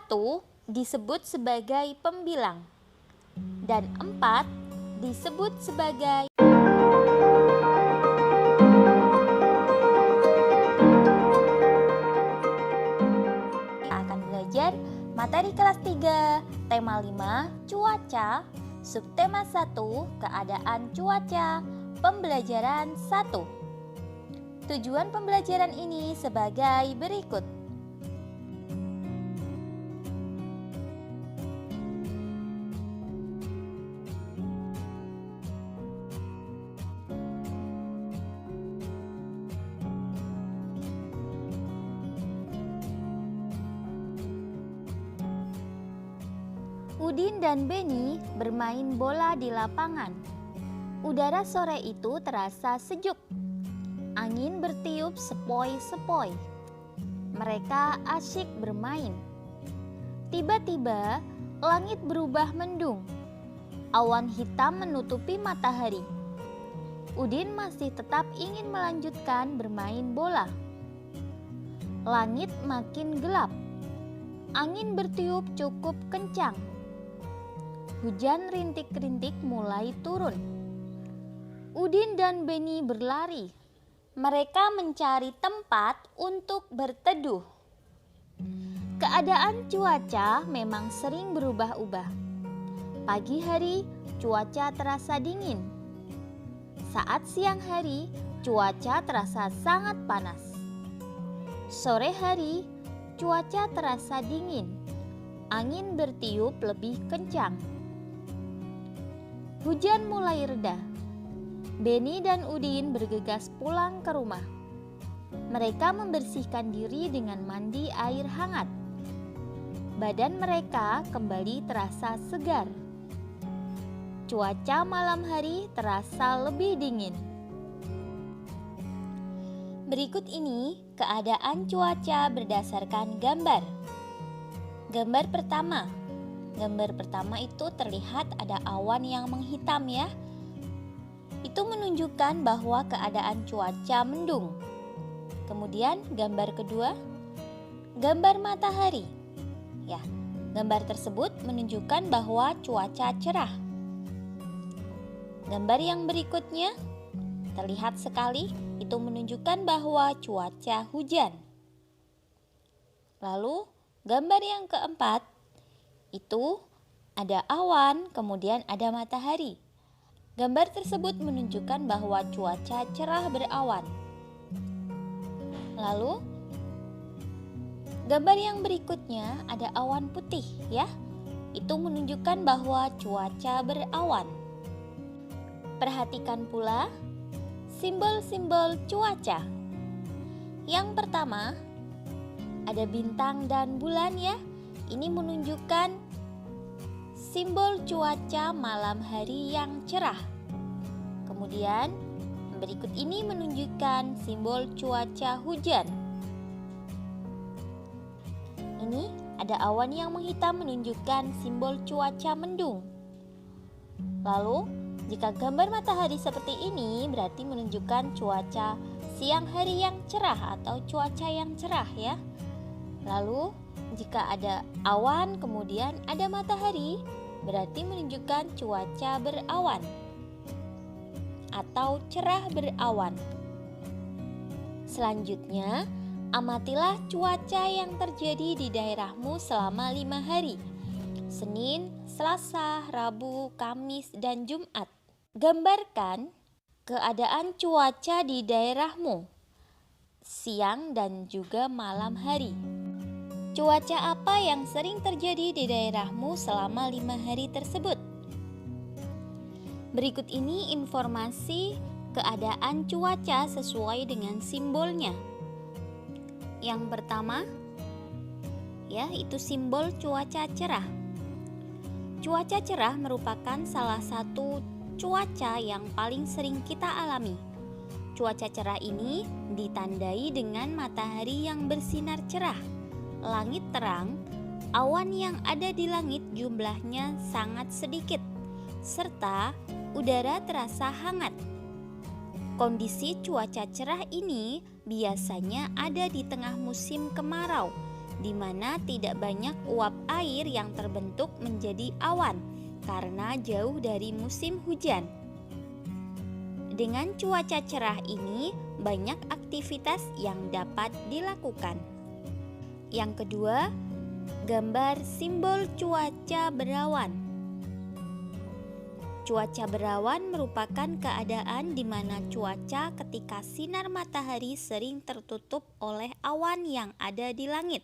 1 disebut sebagai pembilang dan 4 disebut sebagai akan belajar materi kelas 3, tema 5, cuaca, subtema 1, keadaan cuaca, pembelajaran 1. Tujuan pembelajaran ini sebagai berikut. Udin dan Beni bermain bola di lapangan. Udara sore itu terasa sejuk. Angin bertiup sepoi-sepoi. Mereka asyik bermain. Tiba-tiba langit berubah mendung. Awan hitam menutupi matahari. Udin masih tetap ingin melanjutkan bermain bola. Langit makin gelap. Angin bertiup cukup kencang. Hujan rintik-rintik mulai turun. Udin dan Beni berlari. Mereka mencari tempat untuk berteduh. Keadaan cuaca memang sering berubah-ubah. Pagi hari cuaca terasa dingin. Saat siang hari cuaca terasa sangat panas. Sore hari cuaca terasa dingin. Angin bertiup lebih kencang. Hujan mulai reda. Beni dan Udin bergegas pulang ke rumah. Mereka membersihkan diri dengan mandi air hangat. Badan mereka kembali terasa segar. Cuaca malam hari terasa lebih dingin. Berikut ini keadaan cuaca berdasarkan gambar. Gambar pertama. Gambar pertama itu terlihat ada awan yang menghitam ya. Itu menunjukkan bahwa keadaan cuaca mendung. Kemudian gambar kedua, gambar matahari. Ya, gambar tersebut menunjukkan bahwa cuaca cerah. Gambar yang berikutnya terlihat sekali, itu menunjukkan bahwa cuaca hujan. Lalu gambar yang keempat, itu ada awan, kemudian ada matahari. Gambar tersebut menunjukkan bahwa cuaca cerah berawan. Lalu, gambar yang berikutnya ada awan putih ya. Itu menunjukkan bahwa cuaca berawan. Perhatikan pula simbol-simbol cuaca. Yang pertama, ada bintang dan bulan ya. Ini menunjukkan simbol cuaca malam hari yang cerah. Kemudian berikut ini menunjukkan simbol cuaca hujan. Ini ada awan yang menghitam menunjukkan simbol cuaca mendung. Lalu jika gambar matahari seperti ini berarti menunjukkan cuaca siang hari yang cerah atau cuaca yang cerah ya. Lalu jika ada awan kemudian ada matahari berarti menunjukkan cuaca berawan atau cerah berawan. Selanjutnya, amatilah cuaca yang terjadi di daerahmu selama 5 hari. Senin, Selasa, Rabu, Kamis, dan Jumat. Gambarkan keadaan cuaca di daerahmu siang dan juga malam hari. Cuaca apa yang sering terjadi di daerahmu selama 5 hari tersebut? Berikut ini informasi keadaan cuaca sesuai dengan simbolnya. Yang pertama, ya, itu simbol cuaca cerah. Cuaca cerah merupakan salah satu cuaca yang paling sering kita alami. Cuaca cerah ini ditandai dengan matahari yang bersinar cerah, langit terang, awan yang ada di langit jumlahnya sangat sedikit, serta udara terasa hangat. Kondisi cuaca cerah ini biasanya ada di tengah musim kemarau, di mana tidak banyak uap air yang terbentuk menjadi awan karena jauh dari musim hujan. Dengan cuaca cerah ini, banyak aktivitas yang dapat dilakukan. Yang kedua, gambar simbol cuaca berawan. Cuaca berawan merupakan keadaan di mana cuaca ketika sinar matahari sering tertutup oleh awan yang ada di langit.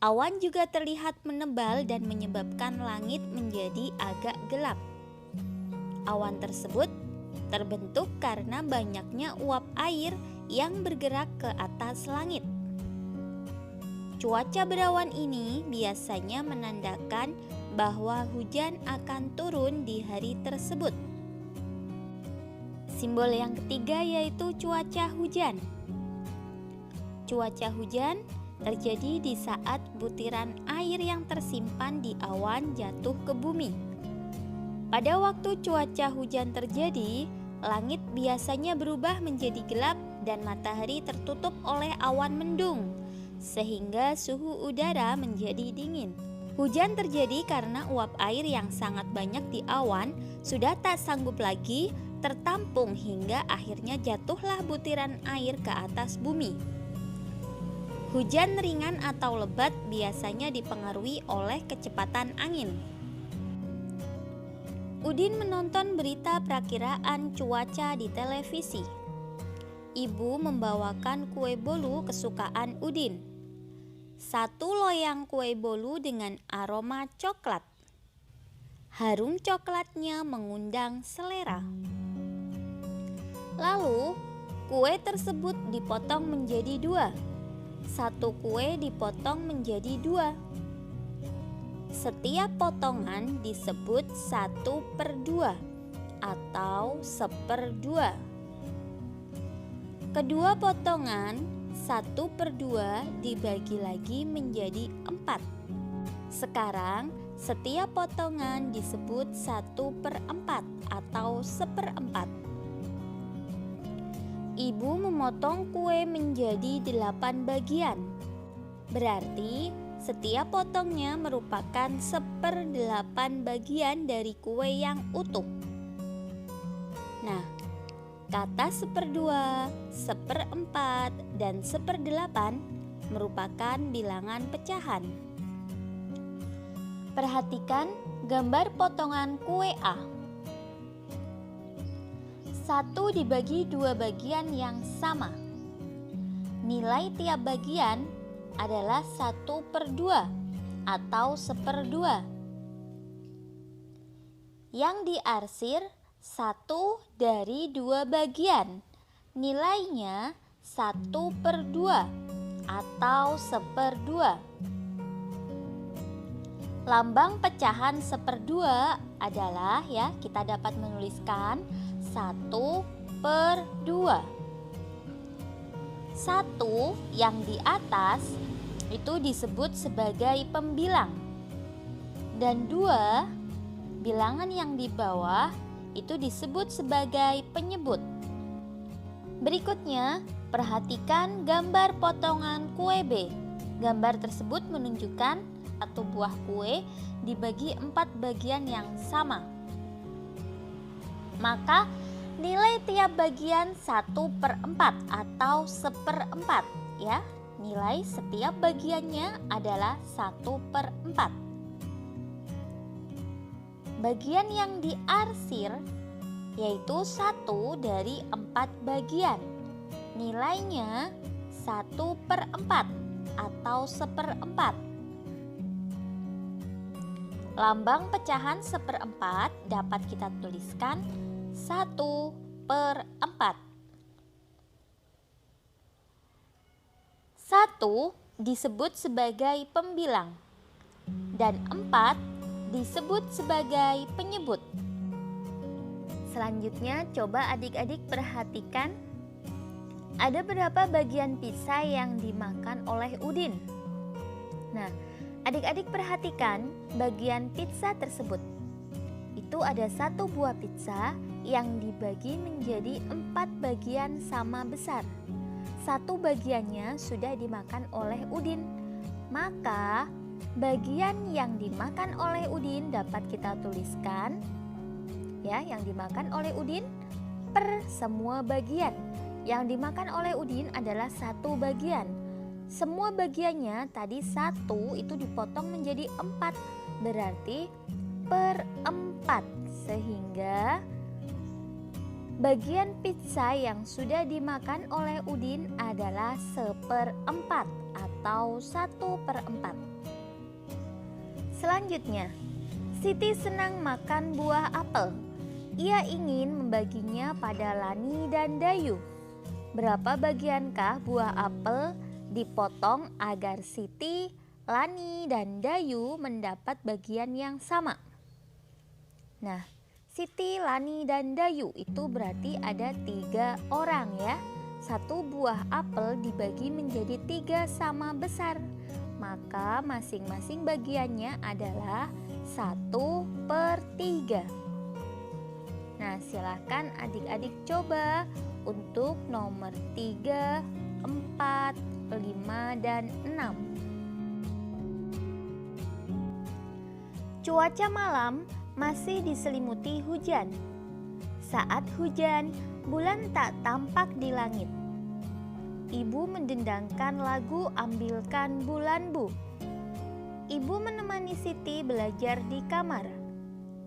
Awan juga terlihat menebal dan menyebabkan langit menjadi agak gelap. Awan tersebut terbentuk karena banyaknya uap air yang bergerak ke atas langit. Cuaca berawan ini biasanya menandakan bahwa hujan akan turun di hari tersebut. Simbol yang ketiga yaitu cuaca hujan. Cuaca hujan terjadi di saat butiran air yang tersimpan di awan jatuh ke bumi. Pada waktu cuaca hujan terjadi, langit biasanya berubah menjadi gelap dan matahari tertutup oleh awan mendung, sehingga suhu udara menjadi dingin. Hujan terjadi karena uap air yang sangat banyak di awan sudah tak sanggup lagi tertampung hingga akhirnya jatuhlah butiran air ke atas bumi. Hujan ringan atau lebat biasanya dipengaruhi oleh kecepatan angin. Udin menonton berita perakiraan cuaca di televisi. Ibu membawakan kue bolu kesukaan Udin. Satu loyang kue bolu dengan aroma coklat. Harum coklatnya mengundang selera. Lalu, kue tersebut dipotong menjadi dua. Satu kue dipotong menjadi dua. Setiap potongan disebut 1/2 atau 1/2. Kedua potongan 1/2 dibagi lagi menjadi 4. Sekarang setiap potongan disebut 1/4 atau 1/4. Ibu memotong kue menjadi 8 bagian. Berarti setiap potongnya merupakan 1/8 bagian dari kue yang utuh. Nah, kata 1/2, 1/4, dan 1/8 merupakan bilangan pecahan. Perhatikan gambar potongan kue A. 1 dibagi 2 bagian yang sama. Nilai tiap bagian adalah 1/2 atau 1/2. Yang diarsir 1 dari 2 bagian, nilainya 1/2 atau 1/2. Lambang pecahan 1/2 adalah kita dapat menuliskan 1/2. 1 yang di atas itu disebut sebagai pembilang, dan 2 bilangan yang di bawah itu disebut sebagai penyebut. Berikutnya, perhatikan gambar potongan kue B. Gambar tersebut menunjukkan satu buah kue dibagi 4 bagian yang sama. Maka nilai tiap bagian 1/4 atau 1/4 ya. Nilai setiap bagiannya adalah 1/4. Bagian yang diarsir yaitu 1 dari 4 bagian. Nilainya 1/4 atau 1/4. Lambang pecahan 1/4 dapat kita tuliskan 1/4. 1 disebut sebagai pembilang dan 4 disebut sebagai penyebut. Selanjutnya, coba adik-adik perhatikan ada berapa bagian pizza yang dimakan oleh Udin. Nah, adik-adik perhatikan bagian pizza tersebut. Itu ada 1 buah pizza yang dibagi menjadi 4 bagian sama besar. 1 bagiannya sudah dimakan oleh Udin. Maka bagian yang dimakan oleh Udin dapat kita tuliskan ya, yang dimakan oleh Udin per semua bagian. Yang dimakan oleh Udin adalah 1 bagian. Semua bagiannya tadi 1 itu dipotong menjadi 4, berarti per 4, sehingga bagian pizza yang sudah dimakan oleh Udin adalah 1/4 atau 1/4. Selanjutnya, Siti senang makan buah apel. Ia ingin membaginya pada Lani dan Dayu. Berapa bagiankah buah apel dipotong agar Siti, Lani, dan Dayu mendapat bagian yang sama? Nah, Siti, Lani, dan Dayu itu berarti ada 3 orang ya. 1 buah apel dibagi menjadi 3 sama besar. Maka masing-masing bagiannya adalah 1/3. Nah, silakan adik-adik coba untuk nomor 3, 4, 5, dan 6. Cuaca malam masih diselimuti hujan. Saat hujan, bulan tak tampak di langit. Ibu mendendangkan lagu Ambilkan Bulan Bu. Ibu menemani Siti belajar di kamar.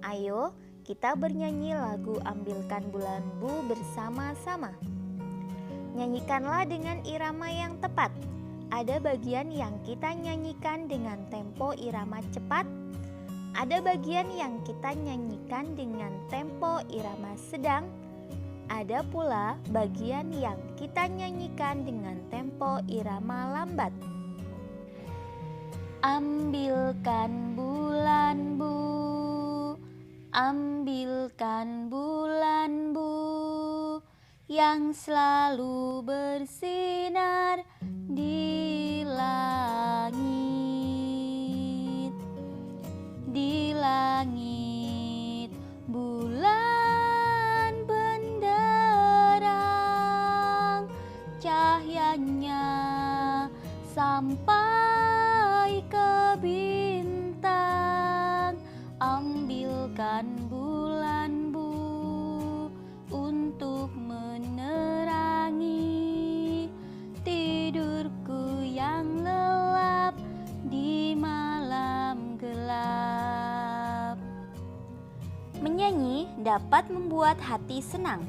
Ayo kita bernyanyi lagu Ambilkan Bulan Bu bersama-sama. Nyanyikanlah dengan irama yang tepat. Ada bagian yang kita nyanyikan dengan tempo irama cepat. Ada bagian yang kita nyanyikan dengan tempo irama sedang. Ada pula bagian yang kita nyanyikan dengan tempo irama lambat. Ambilkan bulan Bu, ambilkan bulan Bu, yang selalu bersinar di langit. Di langit bulan benderang, cahyanya sampai ke bintang. Ambilkan bulan Bu untuk menerangi tidurku yang lelap di malam gelap. Menyanyi dapat membuat hati senang.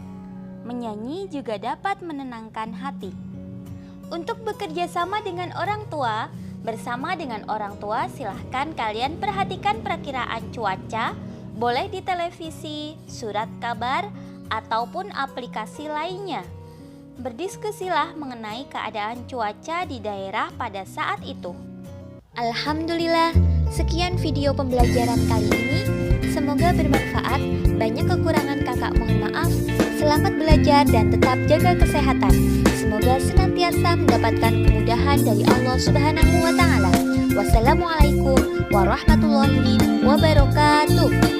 Menyanyi juga dapat menenangkan hati. Untuk bekerja sama dengan orang tua, bersama dengan orang tua silahkan kalian perhatikan perakiraan cuaca, boleh di televisi, surat kabar, ataupun aplikasi lainnya. Berdiskusilah mengenai keadaan cuaca di daerah pada saat itu. Alhamdulillah, sekian video pembelajaran kali ini. Semoga bermanfaat. Banyak kekurangan kakak mohon maaf. Selamat belajar dan tetap jaga kesehatan. Semoga senantiasa mendapatkan kemudahan dari Allah Subhanahu wa Ta'ala. Wassalamualaikum warahmatullahi wabarakatuh.